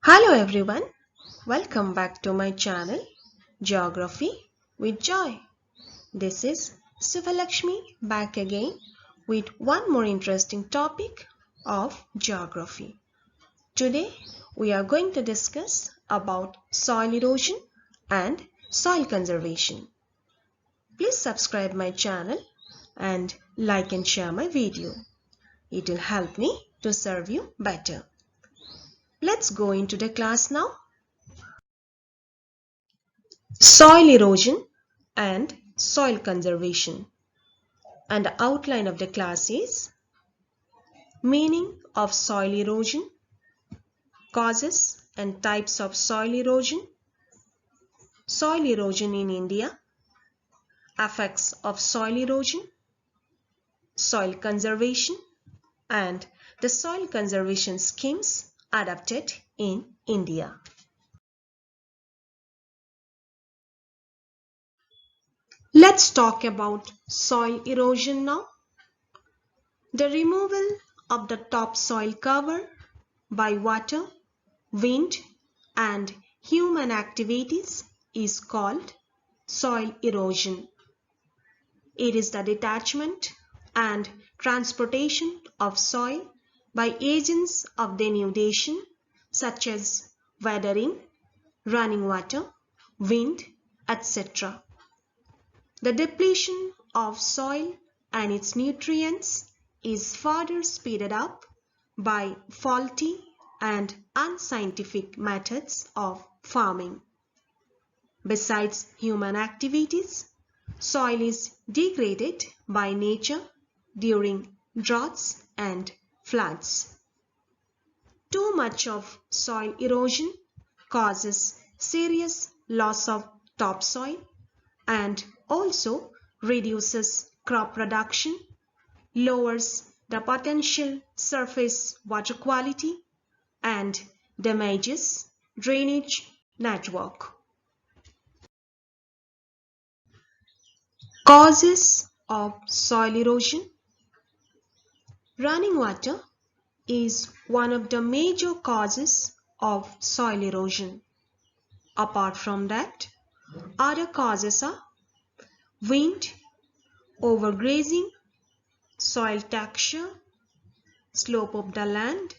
Hello everyone, welcome back to my channel Geography with Joy. This is Sivalakshmi back again with one more interesting topic of geography. Today we are going to discuss about soil erosion and soil conservation. Please subscribe my channel and like and share my video. It will help me to serve you better. Let's go into the class now. Soil erosion and soil conservation. And the outline of the class is meaning of soil erosion, causes and types of soil erosion in India, effects of soil erosion, soil conservation, and the soil conservation schemes adopted in India. Let's talk about soil erosion now. The removal of the topsoil cover by water, wind, and human activities is called soil erosion. It is the detachment and transportation of soil by agents of denudation such as weathering, running water, wind, etc. The depletion of soil and its nutrients is further speeded up by faulty and unscientific methods of farming. Besides human activities, soil is degraded by nature during droughts and floods. Too much of soil erosion causes serious loss of topsoil and also reduces crop production, lowers the potential surface water quality, and damages drainage network. Causes of soil erosion. Running water is one of the major causes of soil erosion. Apart from that, other causes are wind, overgrazing, soil texture, slope of the land,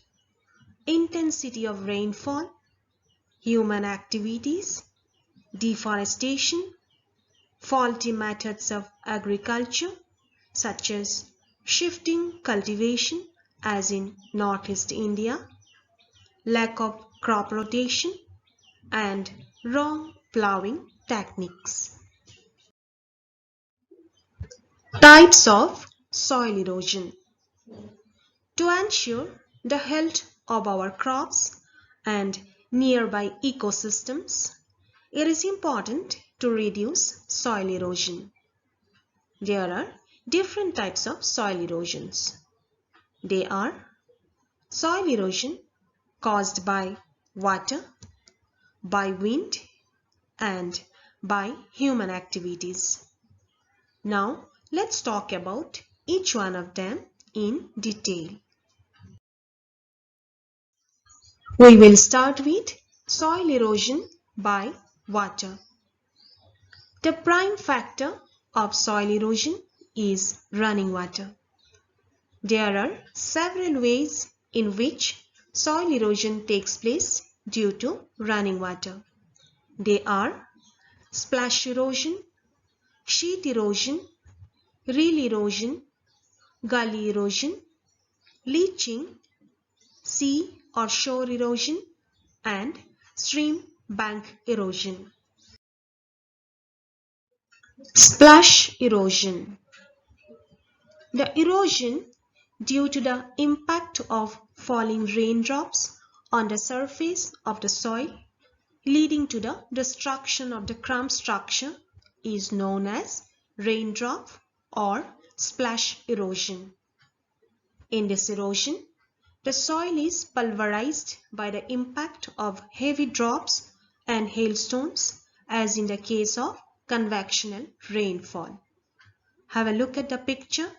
intensity of rainfall, human activities, deforestation, faulty methods of agriculture such as shifting cultivation as in Northeast India, lack of crop rotation, and wrong plowing techniques. Types of soil erosion. To ensure the health of our crops and nearby ecosystems, it is important to reduce soil erosion. There are different types of soil erosions. They are soil erosion caused by water, by wind, and by human activities. Now, let's talk about each one of them in detail. We will start with soil erosion by water. The prime factor of soil erosion is running water. There are several ways in which soil erosion takes place due to running water. They are splash erosion, sheet erosion, reel erosion, gully erosion, leaching, sea or shore erosion, and stream bank erosion. Splash erosion. The erosion due to the impact of falling raindrops on the surface of the soil leading to the destruction of the crumb structure is known as raindrop or splash erosion. In this erosion, the soil is pulverized by the impact of heavy drops and hailstones as in the case of convectional rainfall. Have a look at the picture.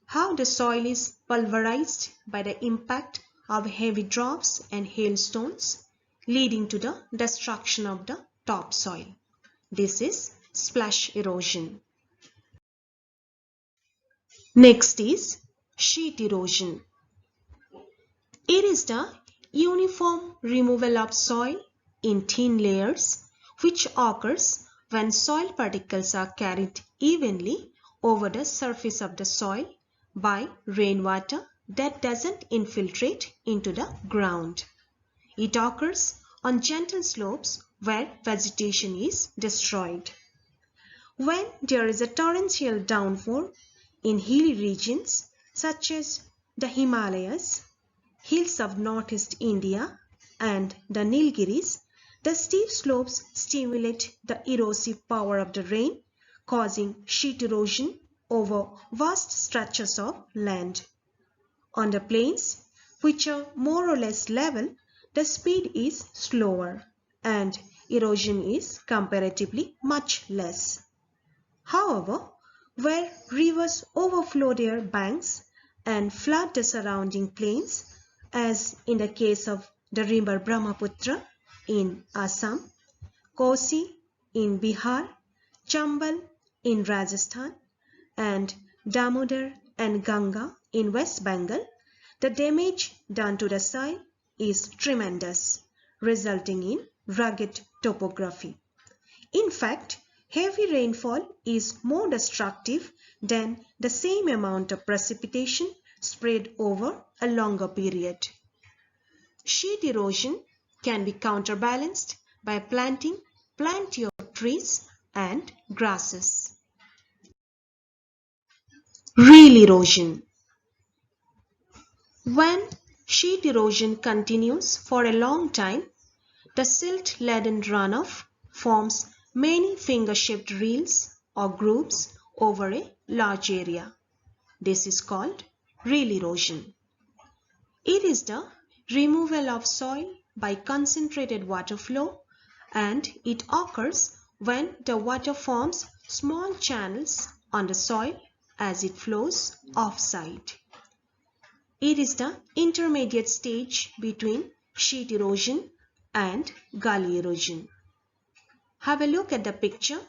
How the soil is pulverized by the impact of heavy drops and hailstones leading to the destruction of the topsoil. This is splash erosion. Next is sheet erosion. It is the uniform removal of soil in thin layers which occurs when soil particles are carried evenly over the surface of the soil by rainwater that doesn't infiltrate into the ground. It occurs on gentle slopes where vegetation is destroyed. When there is a torrential downpour in hilly regions such as the Himalayas, hills of northeast India and the Nilgiris, the steep slopes stimulate the erosive power of the rain, causing sheet erosion over vast stretches of land. On the plains, which are more or less level, the speed is slower and erosion is comparatively much less. However, where rivers overflow their banks and flood the surrounding plains, as in the case of the river Brahmaputra in Assam, Kosi in Bihar, Chambal in Rajasthan, and Damodar and Ganga in West Bengal, the damage done to the soil is tremendous, resulting in rugged topography. In fact, heavy rainfall is more destructive than the same amount of precipitation spread over a longer period. Sheet erosion can be counterbalanced by planting plenty of trees and grasses. Reel erosion. When sheet erosion continues for a long time, the silt-laden runoff forms many finger-shaped reels or grooves over a large area. This is called reel erosion. It is the removal of soil by concentrated water flow, and it occurs when the water forms small channels on the soil as it flows offside. It is the intermediate stage between sheet erosion and gully erosion. Have a look at the picture.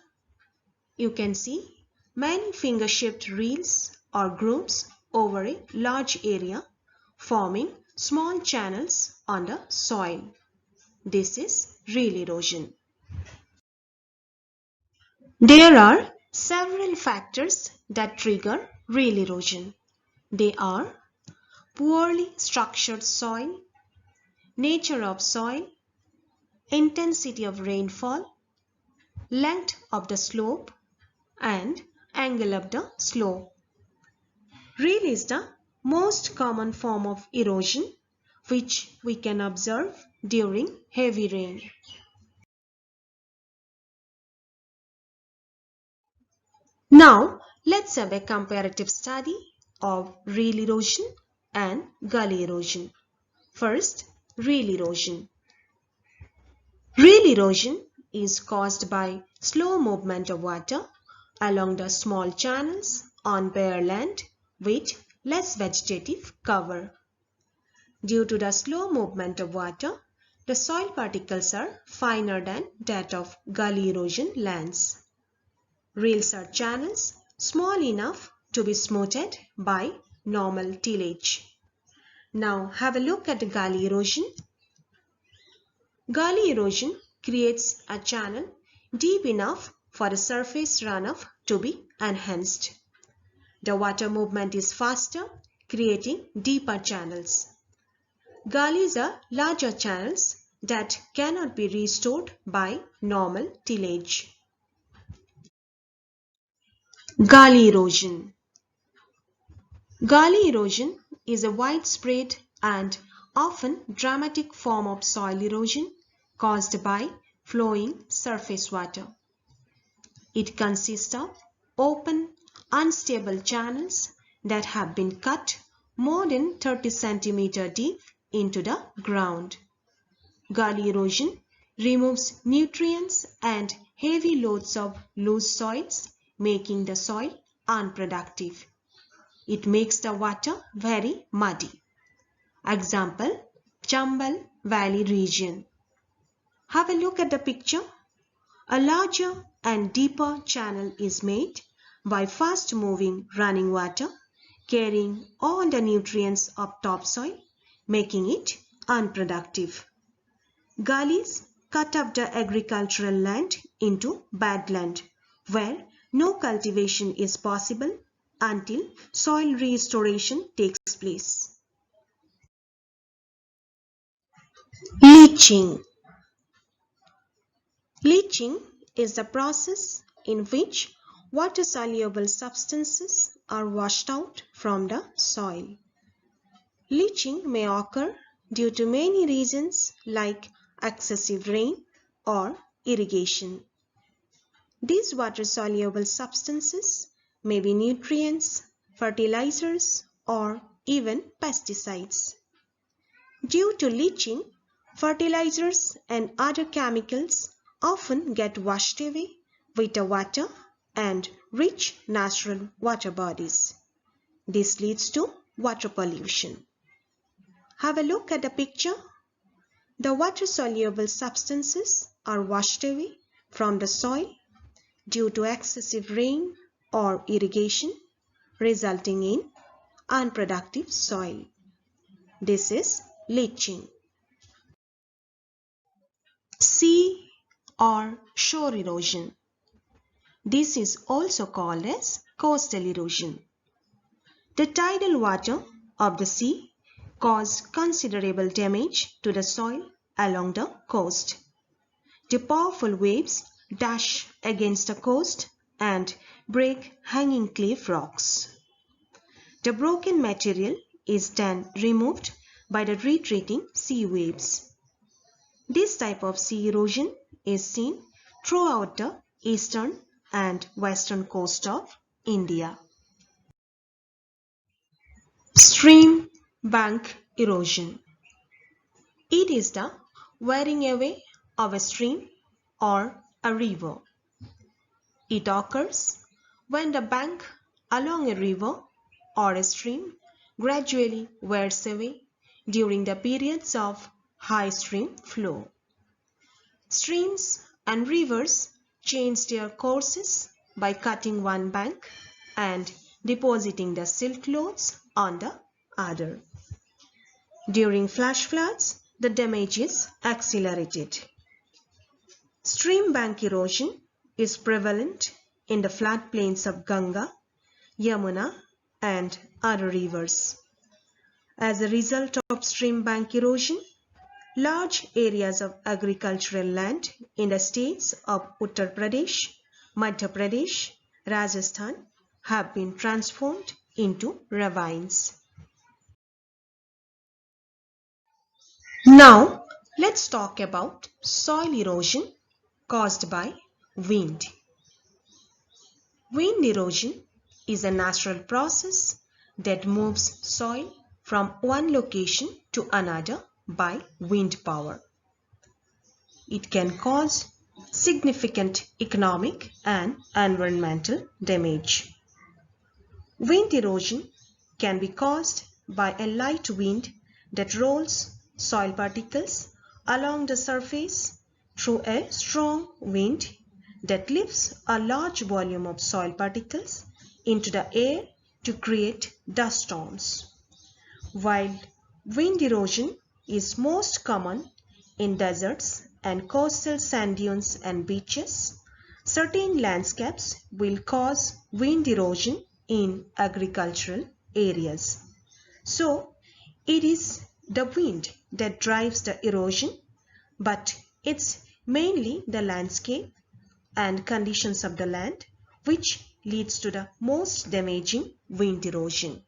You can see many finger-shaped reels or grooves over a large area forming small channels on the soil. This is reel erosion. There are several factors that trigger reel erosion. They are poorly structured soil, nature of soil, intensity of rainfall, length of the slope, and angle of the slope. Reel is the most common form of erosion which we can observe during heavy rain. Now let's have a comparative study of reel erosion and gully erosion. First, reel erosion. Reel erosion is caused by slow movement of water along the small channels on bare land with less vegetative cover. Due to the slow movement of water, the soil particles are finer than that of gully erosion lands. Reels are channels small enough to be smoothed by normal tillage. Now have a look at the gully erosion. Gully erosion creates a channel deep enough for the surface runoff to be enhanced. The water movement is faster, creating deeper channels. Gullies are larger channels that cannot be restored by normal tillage. Gully erosion. Gully erosion is a widespread and often dramatic form of soil erosion caused by flowing surface water. It consists of open, unstable channels that have been cut more than 30 cm deep into the ground. Gully erosion removes nutrients and heavy loads of loose soils, making the soil unproductive. It makes the water very muddy. Example, Chambal Valley region. Have a look at the picture. A larger and deeper channel is made by fast-moving running water carrying all the nutrients of topsoil, making it unproductive. Gullies cut up the agricultural land into badland, where no cultivation is possible until soil restoration takes place. Leaching. Leaching is the process in which water-soluble substances are washed out from the soil. Leaching may occur due to many reasons like excessive rain or irrigation. These water-soluble substances may be nutrients, fertilizers, or even pesticides. Due to leaching, fertilizers and other chemicals often get washed away with the water and rich natural water bodies. This leads to water pollution. Have a look at the picture. The water-soluble substances are washed away from the soil due to excessive rain or irrigation, resulting in unproductive soil. This is leaching. Sea or shore erosion. This is also called as coastal erosion. The tidal water of the sea cause considerable damage to the soil along the coast. The powerful waves dash against the coast and break hanging cliff rocks. The broken material is then removed by the retreating sea waves. This type of sea erosion is seen throughout the eastern and western coast of India. Stream bank erosion. It is the wearing away of a stream or a river. It occurs when the bank along a river or a stream gradually wears away during the periods of high stream flow. Streams and rivers change their courses by cutting one bank and depositing the silt loads on the other. During flash floods, the damage is accelerated. Stream bank erosion is prevalent in the floodplains of Ganga, Yamuna, and other rivers. As a result of stream bank erosion, large areas of agricultural land in the states of Uttar Pradesh, Madhya Pradesh, Rajasthan have been transformed into ravines. Now, let's talk about soil erosion caused by wind. Wind erosion is a natural process that moves soil from one location to another by wind power. It can cause significant economic and environmental damage. Wind erosion can be caused by a light wind that rolls soil particles along the surface through a strong wind that lifts a large volume of soil particles into the air to create dust storms. While wind erosion is most common in deserts and coastal sand dunes and beaches, certain landscapes will cause wind erosion in agricultural areas. So, it is the wind that drives the erosion, but it's mainly the landscape and conditions of the land which leads to the most damaging wind erosion.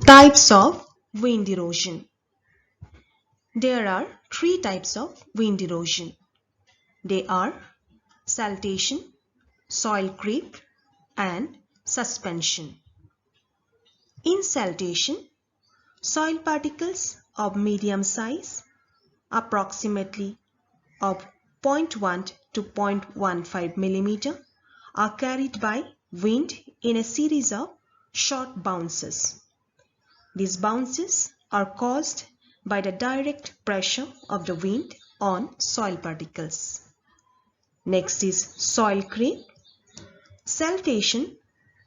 Types of wind erosion. There are three types of wind erosion. They are siltation, soil creep, and suspension. In siltation, soil particles of medium size, approximately of 0.1 to 0.15 mm, are carried by wind in a series of short bounces. These bounces are caused by the direct pressure of the wind on soil particles. Next is soil creep. Siltation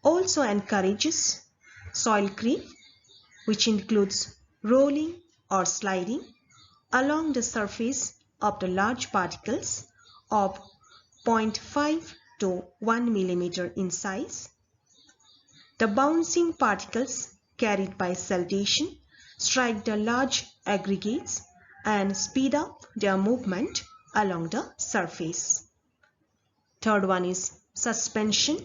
also encourages soil creep, which includes rolling or sliding along the surface of the large particles of 0.5 to 1 mm in size. The bouncing particles carried by siltation strike the large aggregates and speed up their movement along the surface. Third one is suspension.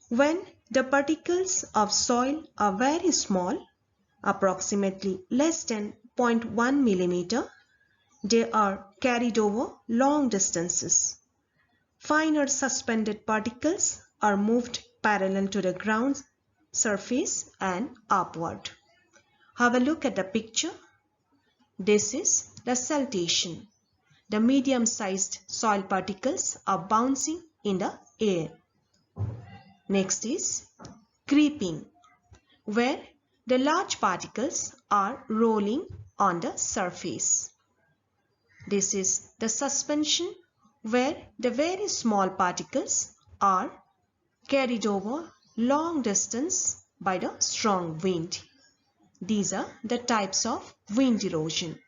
When the particles of soil are very small, approximately less than 0.1 mm, they are carried over long distances. Finer suspended particles are moved parallel to the ground surface and upward. Have a look at the picture. This is the siltation. The medium-sized soil particles are bouncing in the air. Next is creeping, where the large particles are rolling on the surface. This is the suspension, where the very small particles are carried over long distance by the strong wind. These are the types of wind erosion.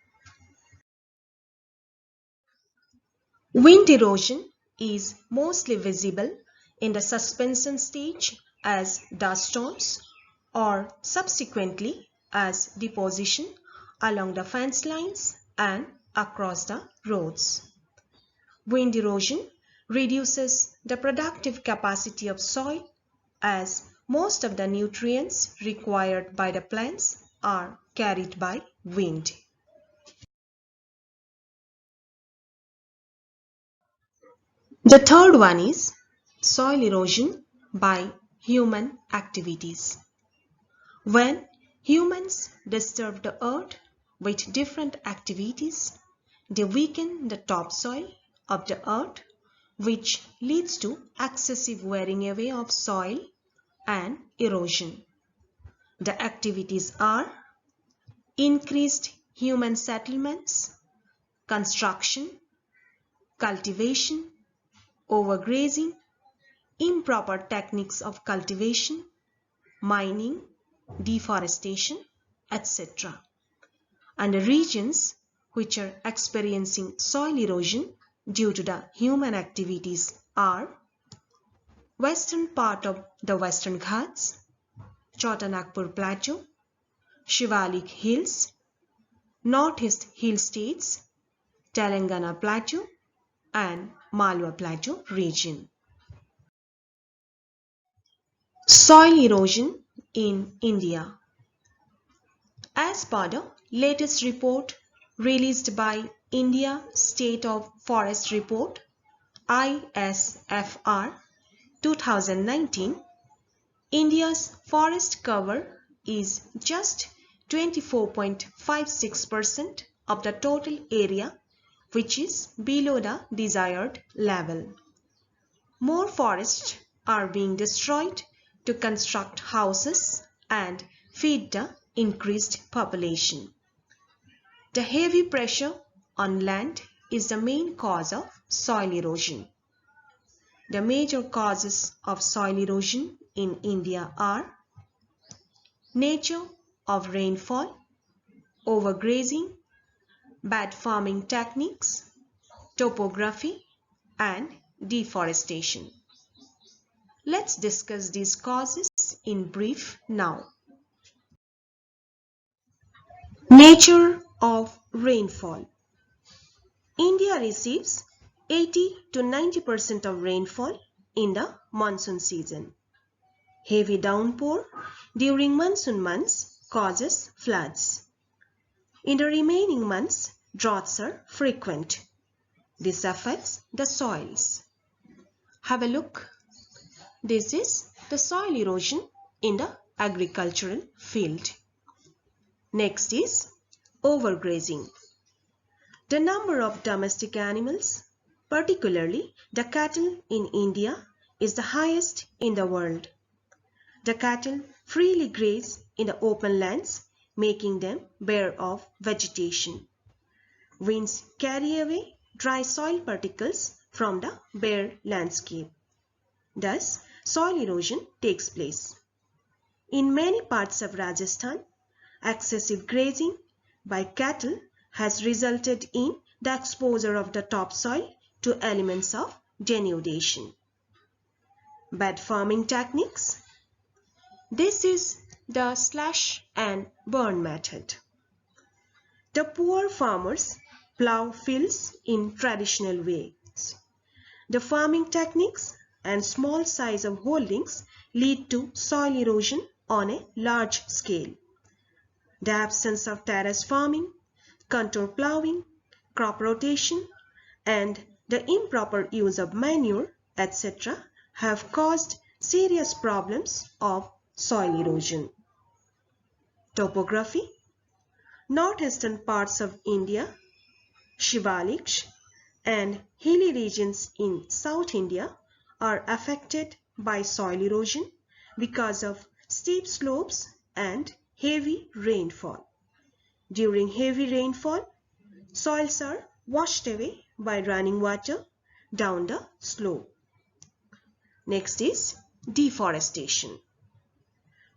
Wind erosion is mostly visible in the suspension stage as dust storms or subsequently as deposition along the fence lines and across the roads. Wind erosion reduces the productive capacity of soil as most of the nutrients required by the plants are carried by wind. The third one is soil erosion by human activities. When humans disturb the earth with different activities, they weaken the topsoil of the earth, which leads to excessive wearing away of soil and erosion. The activities are increased human settlements, construction, cultivation, overgrazing, improper techniques of cultivation, mining, deforestation, etc. And the regions which are experiencing soil erosion due to the human activities are western part of the Western Ghats, Chota Nagpur Plateau, Shivalik Hills, Northeast Hill States, Telangana Plateau, and Malwa Plateau region. Soil erosion in India. As per the latest report released by India State of Forest Report ISFR 2019, India's forest cover is just 24.56% of the total area, which is below the desired level. More forests are being destroyed to construct houses and feed the increased population. The heavy pressure on land is the main cause of soil erosion. The major causes of soil erosion in India are nature of rainfall, overgrazing, bad farming techniques, topography, and deforestation. Let's discuss these causes in brief now. Nature of rainfall. India receives 80 to 90% of rainfall in the monsoon season. Heavy downpour during monsoon months causes floods. In the remaining months, droughts are frequent. This affects the soils. Have a look. This is the soil erosion in the agricultural field. Next is overgrazing. The number of domestic animals, particularly the cattle in India, is the highest in the world. The cattle freely graze in the open lands, making them bare of vegetation. Winds carry away dry soil particles from the bare landscape. Thus, soil erosion takes place. In many parts of Rajasthan, excessive grazing by cattle has resulted in the exposure of the topsoil to elements of denudation. Bad farming techniques. This is the slash and burn method. The poor farmers plow fields in traditional ways. The farming techniques and small size of holdings lead to soil erosion on a large scale. The absence of terrace farming, contour plowing, crop rotation, and the improper use of manure, etc. have caused serious problems of soil erosion. Topography. Northeastern parts of India, Shivalik, and hilly regions in South India are affected by soil erosion because of steep slopes and heavy rainfall. During heavy rainfall, soils are washed away by running water down the slope. Next is deforestation.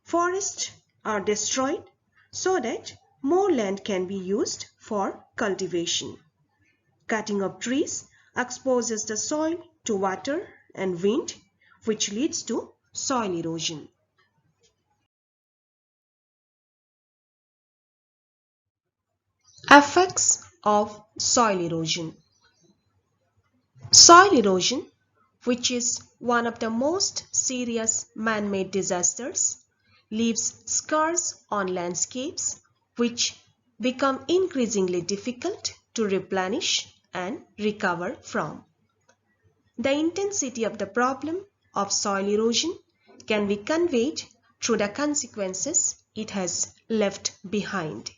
Forests are destroyed so that more land can be used for cultivation. Cutting of trees exposes the soil to water and wind, which leads to soil erosion. Effects of soil erosion. Soil erosion, which is one of the most serious man-made disasters, leaves scars on landscapes which become increasingly difficult to replenish and recover from. The intensity of the problem of soil erosion can be conveyed through the consequences it has left behind.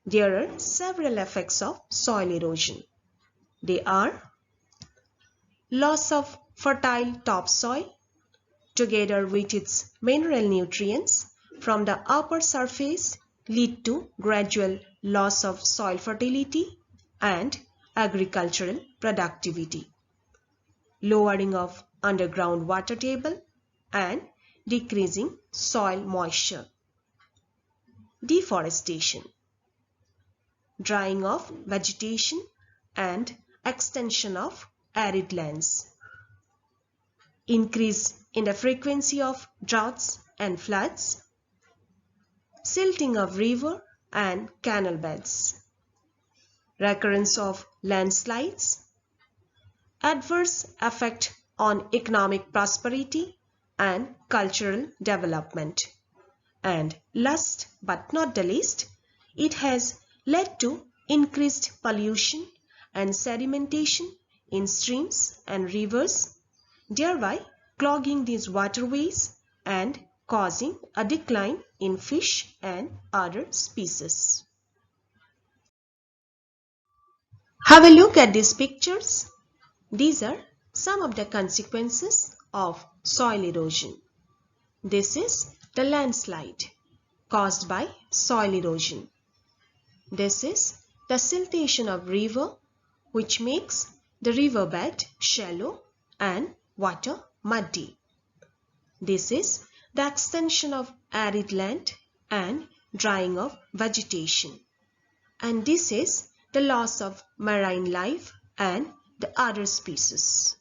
There are several effects of soil erosion. They are loss of fertile topsoil together with its mineral nutrients from the upper surface lead to gradual loss of soil fertility and agricultural productivity, lowering of underground water table and decreasing soil moisture. Deforestation, drying of vegetation and extension of arid lands, increase in the frequency of droughts and floods, silting of river and canal beds, recurrence of landslides, adverse effect on economic prosperity and cultural development, and last but not the least, it has led to increased pollution and sedimentation in streams and rivers, thereby clogging these waterways and causing a decline in fish and other species. Have a look at these pictures. These are some of the consequences of soil erosion. This is the landslide caused by soil erosion. This is the siltation of river, which makes the riverbed shallow and water muddy. This is the extension of arid land and drying of vegetation. And this is the loss of marine life and the other species.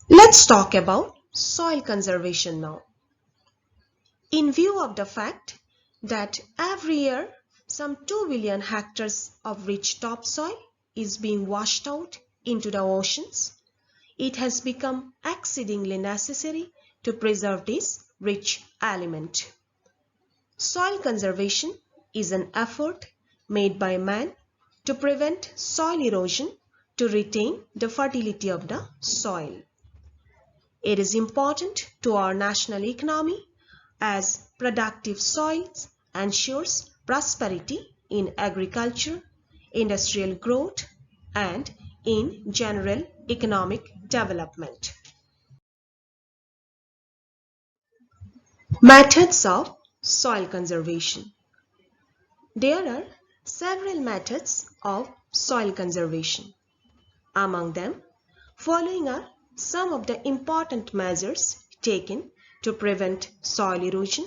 Let's talk about soil conservation now. In view of the fact that every year some 2 billion hectares of rich topsoil is being washed out into the oceans, it has become exceedingly necessary to preserve this rich element. Soil conservation is an effort made by man to prevent soil erosion to retain the fertility of the soil. It is important to our national economy as productive soils ensures prosperity in agriculture, industrial growth, and in general economic development. Methods of soil conservation. There are several methods of soil conservation. Among them, following are some of the important measures taken to prevent soil erosion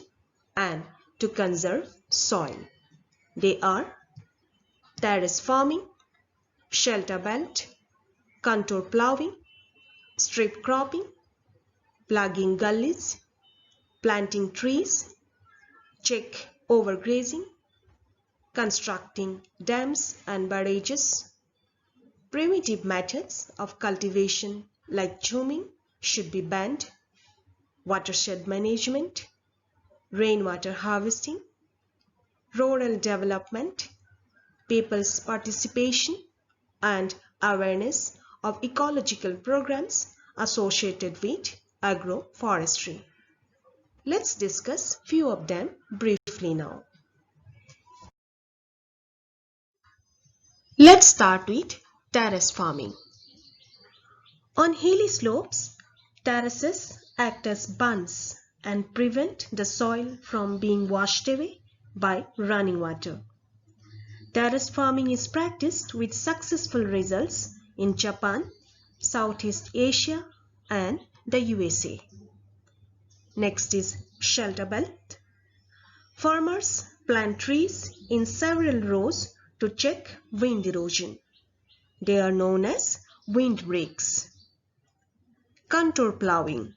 and to conserve soil. They are terrace farming, shelter belt, contour ploughing, strip cropping, plugging gullies, planting trees, check overgrazing, constructing dams and barrages. Primitive methods of cultivation like chuming should be banned. Watershed management, rainwater harvesting, rural development, people's participation and awareness of ecological programs associated with agroforestry. Let's discuss few of them briefly now. Let's start with terrace farming. On hilly slopes, terraces act as bunds and prevent the soil from being washed away by running water. Terrace farming is practiced with successful results in Japan, Southeast Asia, and the USA. Next is shelter belt. Farmers plant trees in several rows to check wind erosion. They are known as windbreaks. Contour ploughing.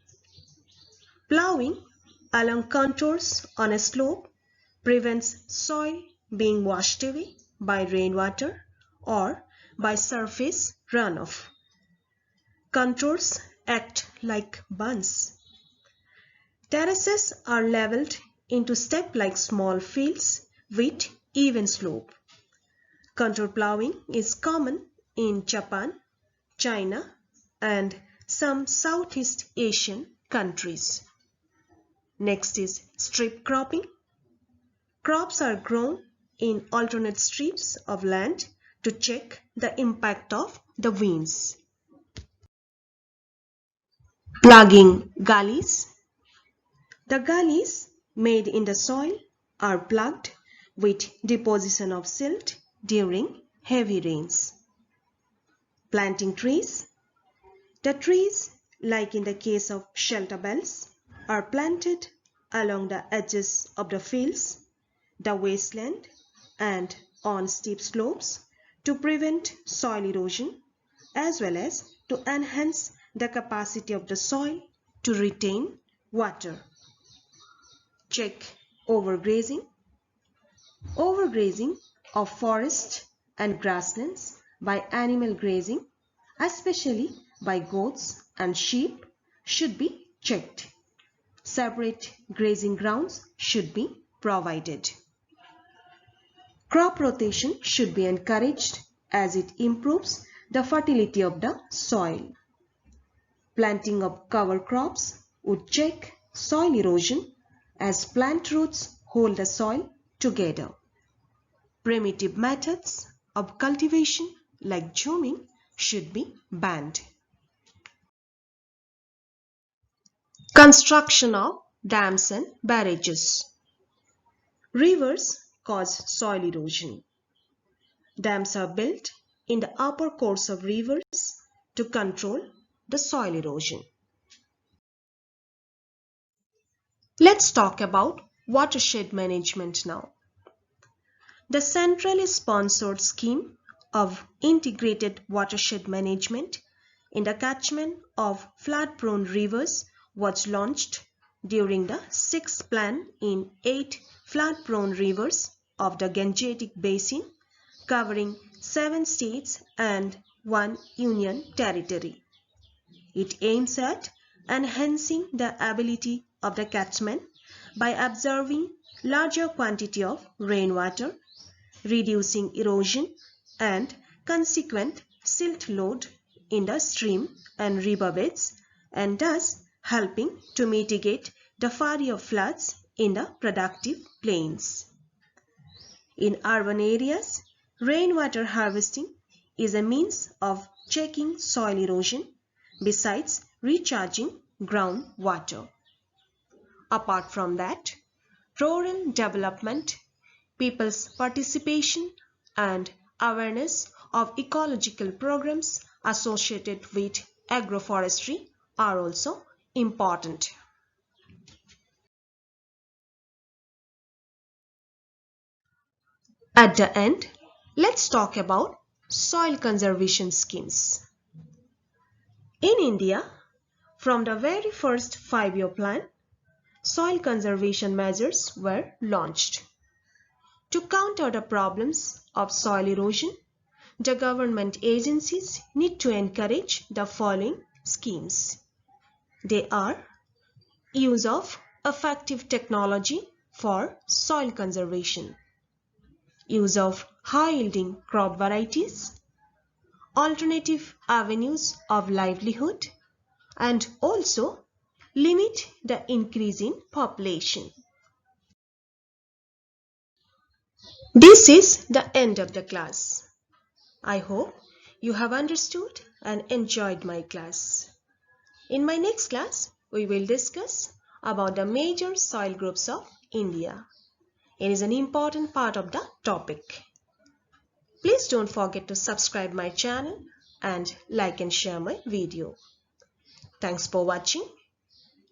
Ploughing along contours on a slope prevents soil being washed away by rainwater or by surface runoff. Contours act like bunds. Terraces are leveled into step-like small fields with even slope. Contour ploughing is common in Japan, China, and some Southeast Asian countries. Next is strip cropping. Crops are grown in alternate strips of land to check the impact of the winds. Plugging gullies. The gullies made in the soil are plugged with deposition of silt during heavy rains. Planting trees. The trees, like in the case of shelter belts, are planted along the edges of the fields, the wasteland, and on steep slopes to prevent soil erosion as well as to enhance the capacity of the soil to retain water. Check overgrazing. Overgrazing of forest and grasslands by animal grazing, especially by goats and sheep, should be checked. Separate grazing grounds should be provided. Crop rotation should be encouraged as it improves the fertility of the soil. Planting of cover crops would check soil erosion as plant roots hold the soil together. Primitive methods of cultivation like chuming should be banned. Construction of dams and barrages. Rivers cause soil erosion. Dams are built in the upper course of rivers to control the soil erosion. Let's talk about watershed management now. The centrally sponsored scheme of integrated watershed management in the catchment of flood-prone rivers was launched during the 6th plan in 8 flood-prone rivers of the Gangetic Basin, covering 7 states and 1 union territory. It aims at enhancing the ability of the catchment by absorbing larger quantity of rainwater, reducing erosion and consequent silt load in the stream and riverbeds, and thus helping to mitigate the fury of floods in the productive plains. In urban areas, rainwater harvesting is a means of checking soil erosion besides recharging groundwater. Apart from that, rural development, people's participation, and awareness of ecological programs associated with agroforestry are also important. At the end, let's talk about soil conservation schemes. In India, from the very first 5-year plan, soil conservation measures were launched. To counter the problems of soil erosion, the government agencies need to encourage the following schemes. They are use of effective technology for soil conservation, use of high-yielding crop varieties, alternative avenues of livelihood, and also limit the increase in population. This is the end of the class. I hope you have understood and enjoyed my class. In my next class, we will discuss about the major soil groups of India. It is an important part of the topic. Please don't forget to subscribe my channel and like and share my video. Thanks for watching.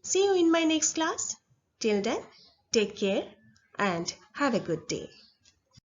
See you in my next class. Till then, take care and have a good day.